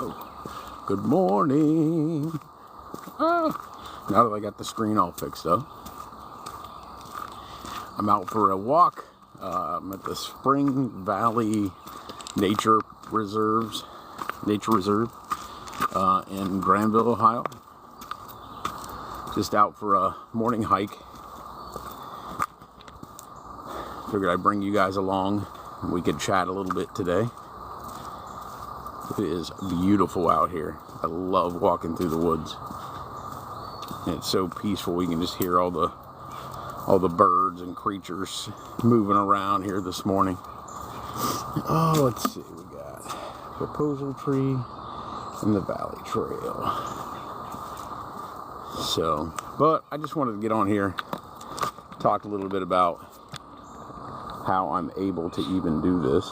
Oh, good morning. Now that I got the screen all fixed up, I'm out for a walk. I'm at the Spring Valley Nature Reserve in Granville, Ohio. Just out for a morning hike. Figured I'd bring you guys along and we could chat a little bit today. It is beautiful out here. I love walking through the woods. And it's so peaceful. We can just hear all the birds and creatures moving around here this morning. Oh, let's see. We got Proposal Tree and the Valley Trail. So, but I just wanted to get on here, talk a little bit about how I'm able to even do this.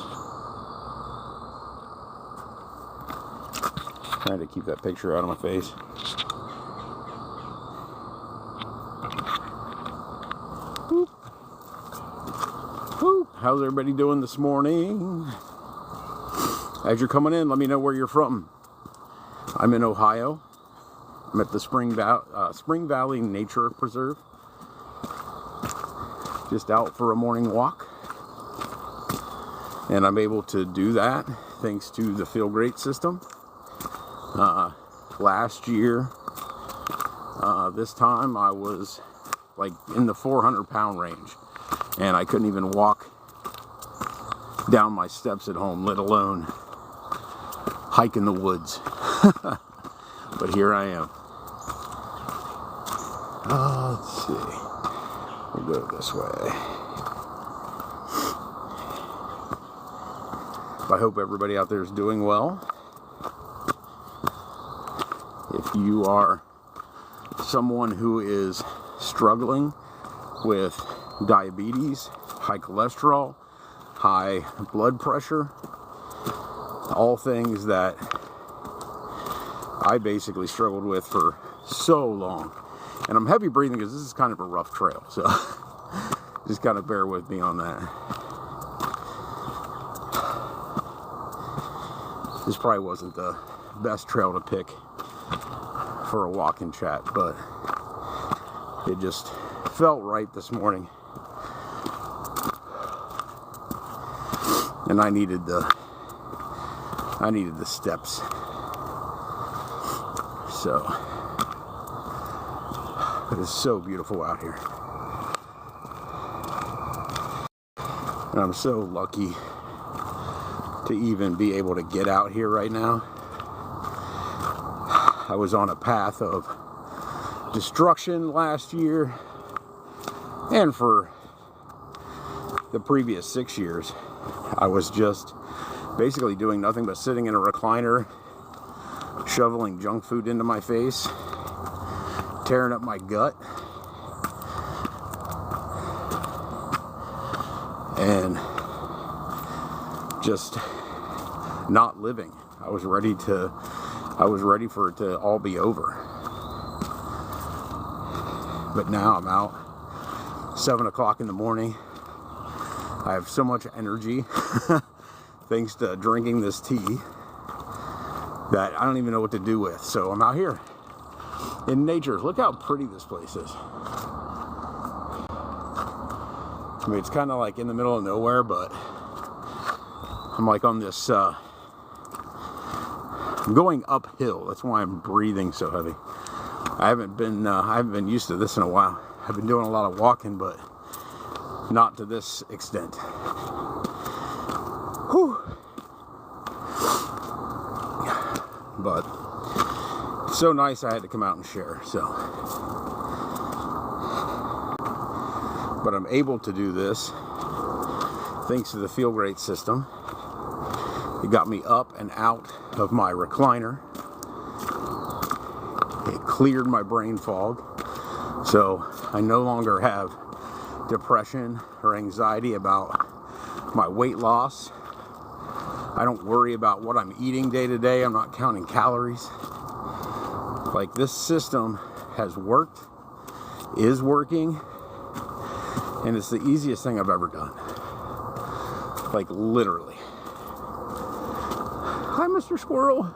Trying to keep that picture out of my face. Whoop. Whoop. How's everybody doing this morning? As you're coming in, let me know where you're from. I'm in Ohio. I'm at the Spring Valley Nature Preserve. Just out for a morning walk. And I'm able to do that thanks to the Feel Great system. Last year, this time I was like in the 400-pound range. And I couldn't even walk down my steps at home, let alone hike in the woods. But here I am. Let's see. We'll go this way. I hope everybody out there is doing well. If you are someone who is struggling with diabetes, high cholesterol, high blood pressure, all things that I basically struggled with for so long. And I'm heavy breathing because this is kind of a rough trail, so just kind of bear with me on that. This probably wasn't the best trail to pick for a walk and chat, but it just felt right this morning. And I needed the steps. So it is so beautiful out here. And I'm so lucky to even be able to get out here right now. I was on a path of destruction last year, and for the previous 6 years, I was just basically doing nothing but sitting in a recliner, shoveling junk food into my face, tearing up my gut, and just not living. I was ready for it to all be over. But now I'm out 7 o'clock in the morning. I have so much energy thanks to drinking this tea that I don't even know what to do with. So I'm out here in nature. Look how pretty this place is. I mean, it's kind of like in the middle of nowhere, but I'm like on this, I'm going uphill. That's why I'm breathing so heavy. I haven't been used to this in a while. I've been doing a lot of walking, but not to this extent. Whew. But it's so nice I had to come out and share. So, but I'm able to do this thanks to the Feel Great system. It got me up and out of my recliner. It cleared my brain fog. So I no longer have depression or anxiety about my weight loss. I don't worry about what I'm eating day to day. I'm not counting calories. Like, this system has worked, is working, and it's the easiest thing I've ever done. Like, literally. Hi, Mr. Squirrel.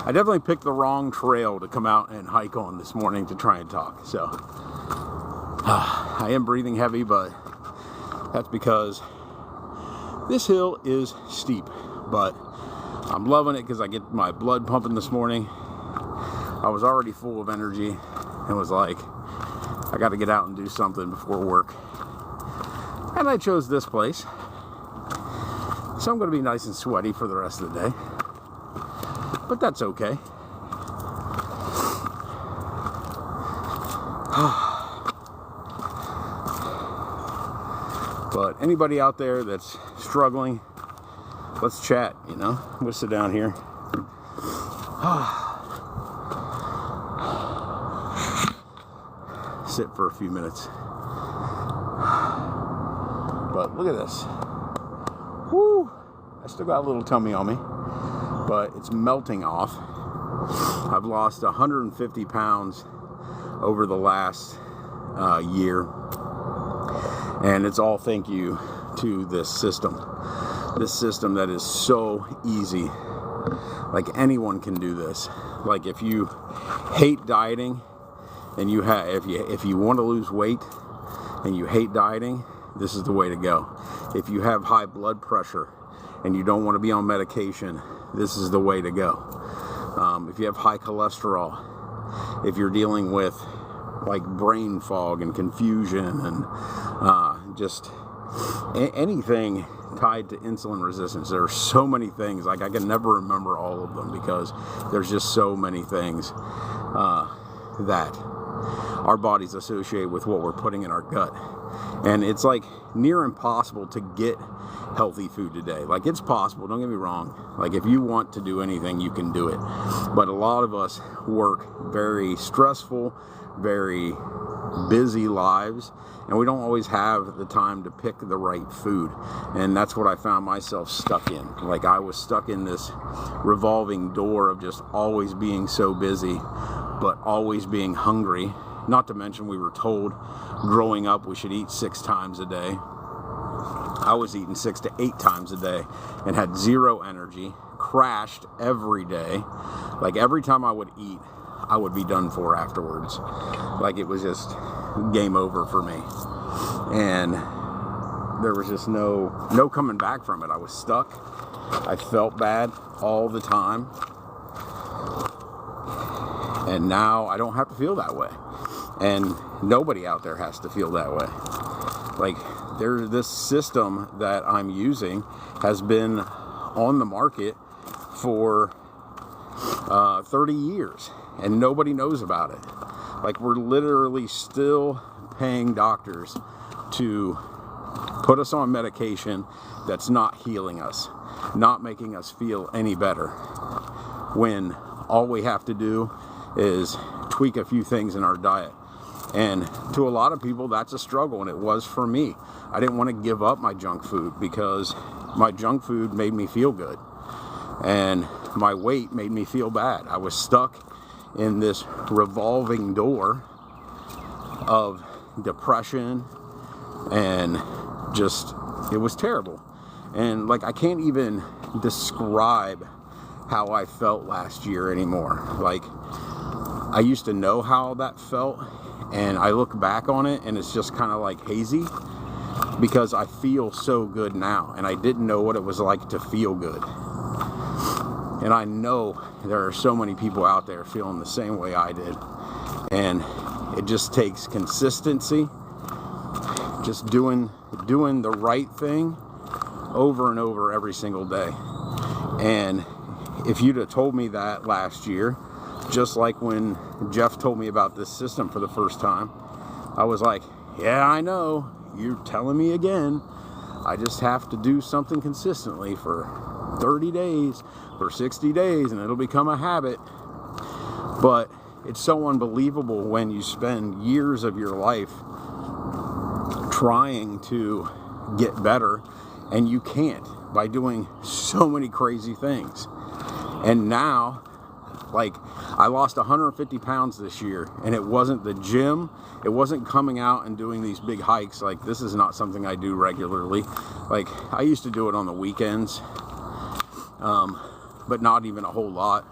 I definitely picked the wrong trail to come out and hike on this morning to try and talk. So I am breathing heavy, but that's because this hill is steep, but I'm loving it because I get my blood pumping this morning. I was already full of energy and was like, I got to get out and do something before work. And I chose this place. So I'm going to be nice and sweaty for the rest of the day. But that's okay. But anybody out there that's struggling, let's chat, you know? We'll sit down here. Sit for a few minutes. But look at this. Woo! I still got a little tummy on me, but it's melting off. I've lost 150 pounds over the last year, and it's all thank you to this system that is so easy. Like, anyone can do this. Like, if you hate dieting and if you want to lose weight and you hate dieting, this is the way to go. If you have high blood pressure and you don't want to be on medication, this is the way to go. If you have high cholesterol, if you're dealing with like brain fog and confusion and just anything tied to insulin resistance, there are so many things. Like, I can never remember all of them because there's just so many things that our bodies associate with what we're putting in our gut. And it's like near impossible to get healthy food today. Like, it's possible, don't get me wrong. Like, if you want to do anything, you can do it. But a lot of us work very stressful, very busy lives, and we don't always have the time to pick the right food. And that's what I found myself stuck in. Like, I was stuck in this revolving door of just always being so busy, but always being hungry. Not to mention, we were told growing up we should eat 6 times a day. I was eating 6 to 8 times a day and had zero energy, crashed every day. Like, every time I would eat, I would be done for afterwards. Like, it was just game over for me. And there was just no coming back from it. I was stuck. I felt bad all the time. And now I don't have to feel that way. And nobody out there has to feel that way. Like, this system that I'm using has been on the market for 30 years, and nobody knows about it. Like, we're literally still paying doctors to put us on medication that's not healing us, not making us feel any better, when all we have to do is tweak a few things in our diet. And to a lot of people, that's a struggle, and it was for me. I didn't want to give up my junk food because my junk food made me feel good, and my weight made me feel bad. I was stuck in this revolving door of depression, and just, it was terrible. And like, I can't even describe how I felt last year anymore. Like, I used to know how that felt, and I look back on it and it's just kind of like hazy, because I feel so good now, and I didn't know what it was like to feel good. And I know there are so many people out there feeling the same way I did, and it just takes consistency, just doing the right thing over and over every single day. And if you'd have told me that last year, just like when Jeff told me about this system for the first time, I was like, yeah, I know, you're telling me again. I just have to do something consistently for 30 days, for 60 days, and it'll become a habit. But it's so unbelievable when you spend years of your life trying to get better, and you can't, by doing so many crazy things. And now, like, I lost 150 pounds this year, and it wasn't the gym, it wasn't coming out and doing these big hikes. Like, this is not something I do regularly. Like, I used to do it on the weekends, but not even a whole lot.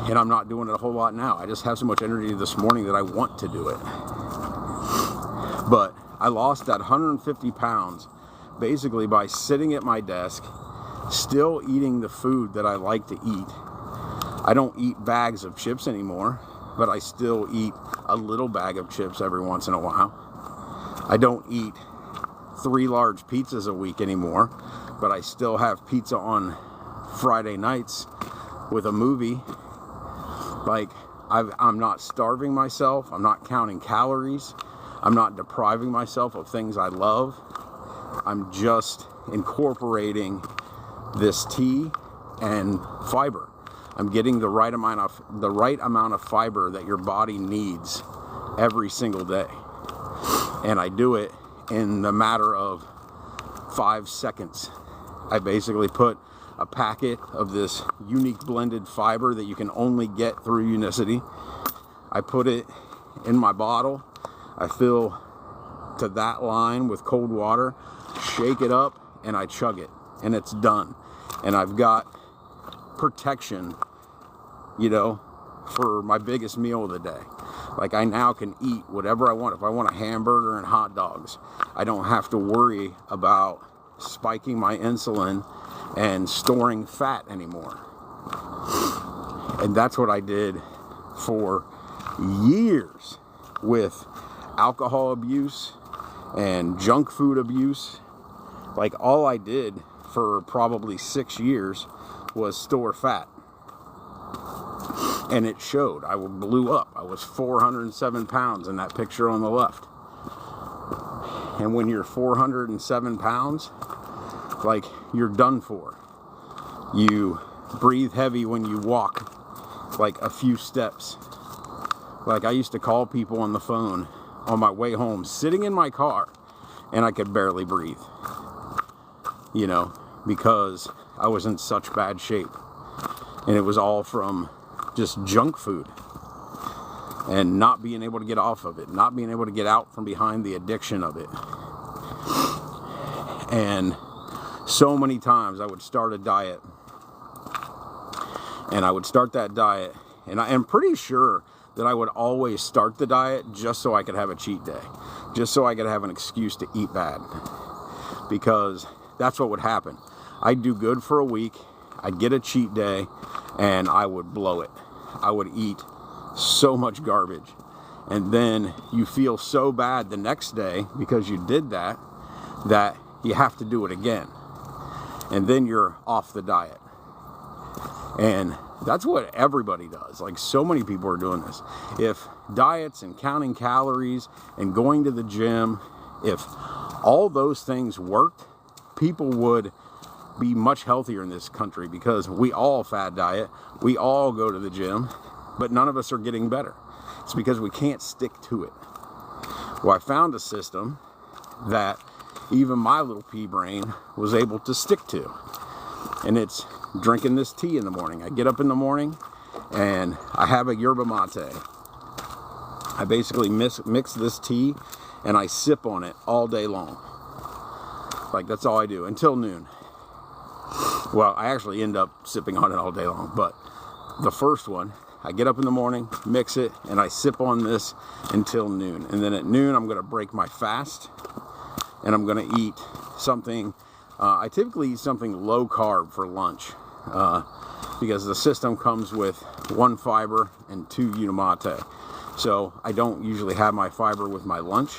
And I'm not doing it a whole lot now. I just have so much energy this morning that I want to do it. But I lost that 150 pounds basically by sitting at my desk, still eating the food that I like to eat. I don't eat bags of chips anymore, but I still eat a little bag of chips every once in a while. I don't eat 3 large pizzas a week anymore, but I still have pizza on Friday nights with a movie. Like, I'm not starving myself. I'm not counting calories. I'm not depriving myself of things I love. I'm just incorporating this tea and fiber. I'm getting the right amount of fiber that your body needs every single day. And I do it in the matter of 5 seconds. I basically put a packet of this unique blended fiber that you can only get through Unicity. I put it in my bottle. I fill to that line with cold water, shake it up, and I chug it, and it's done. And I've got protection, you know, for my biggest meal of the day. Like, I now can eat whatever I want. If I want a hamburger and hot dogs, I don't have to worry about spiking my insulin and storing fat anymore. And that's what I did for years with alcohol abuse and junk food abuse. Like, all I did for probably 6 years was store fat. And it showed. I blew up. I was 407 pounds in that picture on the left. And when you're 407 pounds, like, you're done for. You breathe heavy when you walk, like, a few steps. Like, I used to call people on the phone on my way home, sitting in my car, and I could barely breathe. You know, because I was in such bad shape. And it was all from just junk food and not being able to get off of it, not being able to get out from behind the addiction of it. And so many times I would start a diet, and I would start that diet, and I am pretty sure that I would always start the diet just so I could have a cheat day, just so I could have an excuse to eat bad, because that's what would happen. I'd do good for a week, I'd get a cheat day, and I would blow it. I would eat so much garbage. And then you feel so bad the next day because you did that, that you have to do it again. And then you're off the diet. And that's what everybody does. Like, so many people are doing this. If diets and counting calories and going to the gym, if all those things worked, people would be much healthier in this country, because we all fad diet, we all go to the gym, but none of us are getting better. It's because we can't stick to it. Well, I found a system that even my little pea brain was able to stick to, and it's drinking this tea in the morning. I get up in the morning and I have a yerba mate. I basically mix this tea and I sip on it all day long. Like, that's all I do until noon. Well, I actually end up sipping on it all day long, but the first one, I get up in the morning, mix it, and I sip on this until noon. And then at noon, I'm going to break my fast, and I'm going to eat something. I typically eat something low carb for lunch, because the system comes with 1 fiber and 2 Unimate. So I don't usually have my fiber with my lunch,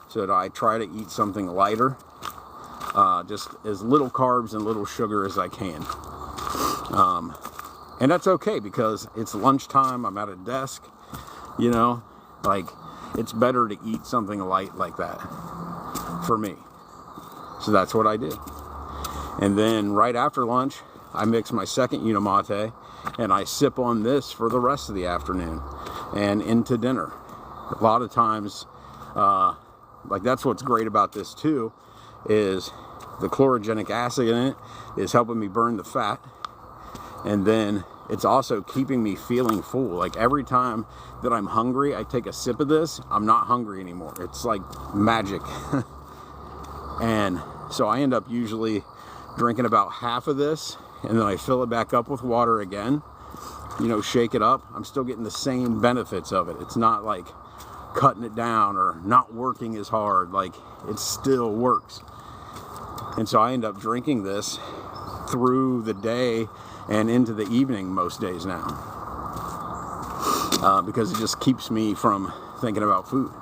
so that I try to eat something lighter. Just as little carbs and little sugar as I can. And that's okay, because it's lunchtime, I'm at a desk, you know, like, it's better to eat something light like that for me. So that's what I did. And then right after lunch, I mix my second Unimate, and I sip on this for the rest of the afternoon and into dinner. A lot of times, like, that's what's great about this too, is the chlorogenic acid in it is helping me burn the fat, and then it's also keeping me feeling full. Like, every time that I'm hungry, I take a sip of this, I'm not hungry anymore. It's like magic. And so I end up usually drinking about half of this, and then I fill it back up with water again you know, shake it up, I'm still getting the same benefits of it. It's not like cutting it down or not working as hard. Like, it still works. And so I end up drinking this through the day and into the evening most days now, because it just keeps me from thinking about food.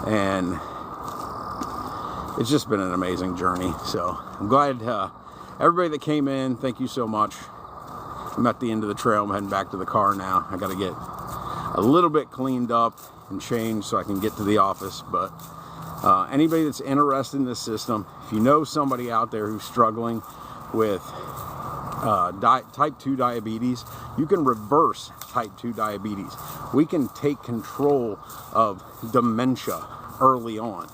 And it's just been an amazing journey. So I'm glad everybody that came in, thank you so much. I'm at the end of the trail. I'm heading back to the car now. I got to get a little bit cleaned up and changed so I can get to the office. But anybody that's interested in this system, if you know somebody out there who's struggling with type 2 diabetes, you can reverse type 2 diabetes. We can take control of dementia early on.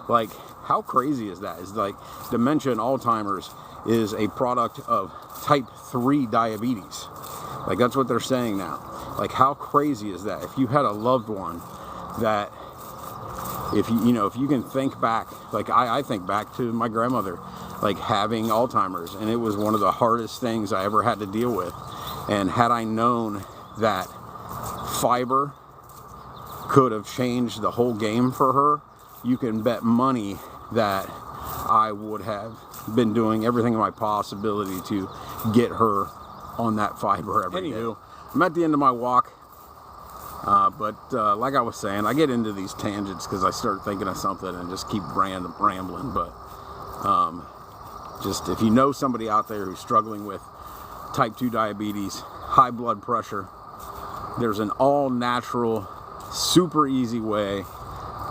Like, how crazy is that? It's like dementia and Alzheimer's is a product of type 3 diabetes. Like, that's what they're saying now. Like, how crazy is that? If you had a loved one that, if you can think back, like I think back to my grandmother, like having Alzheimer's, and it was one of the hardest things I ever had to deal with. And had I known that fiber could have changed the whole game for her, you can bet money that I would have been doing everything in my possibility to get her on that fiber every day. I'm at the end of my walk, but like I was saying, I get into these tangents because I start thinking of something and just keep rambling. But just if you know somebody out there who's struggling with type 2 diabetes, high blood pressure, there's an all-natural, super easy way.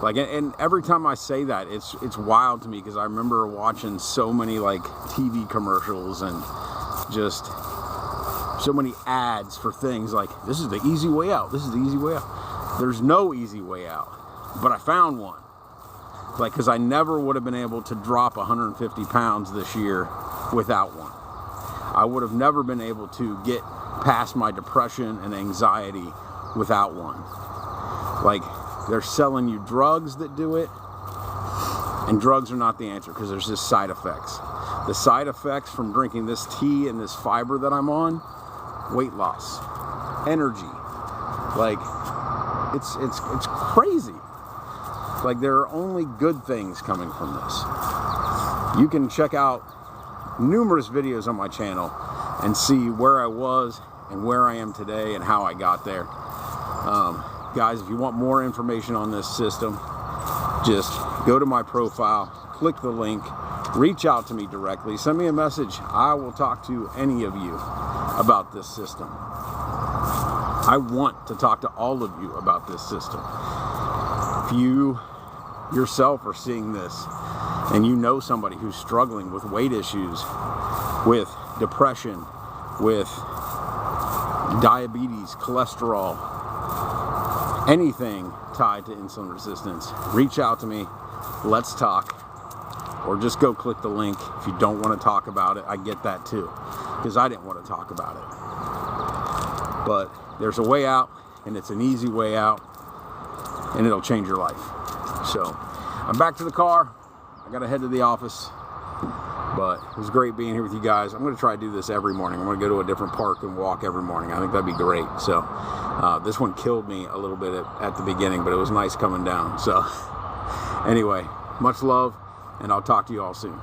Like, and every time I say that, it's wild to me, because I remember watching so many like TV commercials and just so many ads for things like, this is the easy way out, this is the easy way out. There's no easy way out, but I found one. Like, because I never would have been able to drop 150 pounds this year without one. I would have never been able to get past my depression and anxiety without one. Like, they're selling you drugs that do it, and drugs are not the answer, because there's just side effects. The side effects from drinking this tea and this fiber that I'm on: weight loss, energy. Like, it's crazy. Like, there are only good things coming from this. You can check out numerous videos on my channel and see where I was and where I am today and how I got there. Guys, if you want more information on this system, just go to my profile, click the link, reach out to me directly, send me a message. I will talk to any of you about this system. I want to talk to all of you about this system. If you yourself are seeing this and you know somebody who's struggling with weight issues, with depression, with diabetes, cholesterol, anything tied to insulin resistance, reach out to me. Let's talk. Or just go click the link. If you don't want to talk about it, I get that too, because I didn't want to talk about it. But there's a way out, and it's an easy way out, and it'll change your life. So I'm back to the car. I gotta head to the office, but it was great being here with you guys. I'm gonna try to do this every morning. I'm gonna go to a different park and walk every morning. I think that'd be great. So this one killed me a little bit at the beginning, but it was nice coming down. So anyway, much love, and I'll talk to you all soon.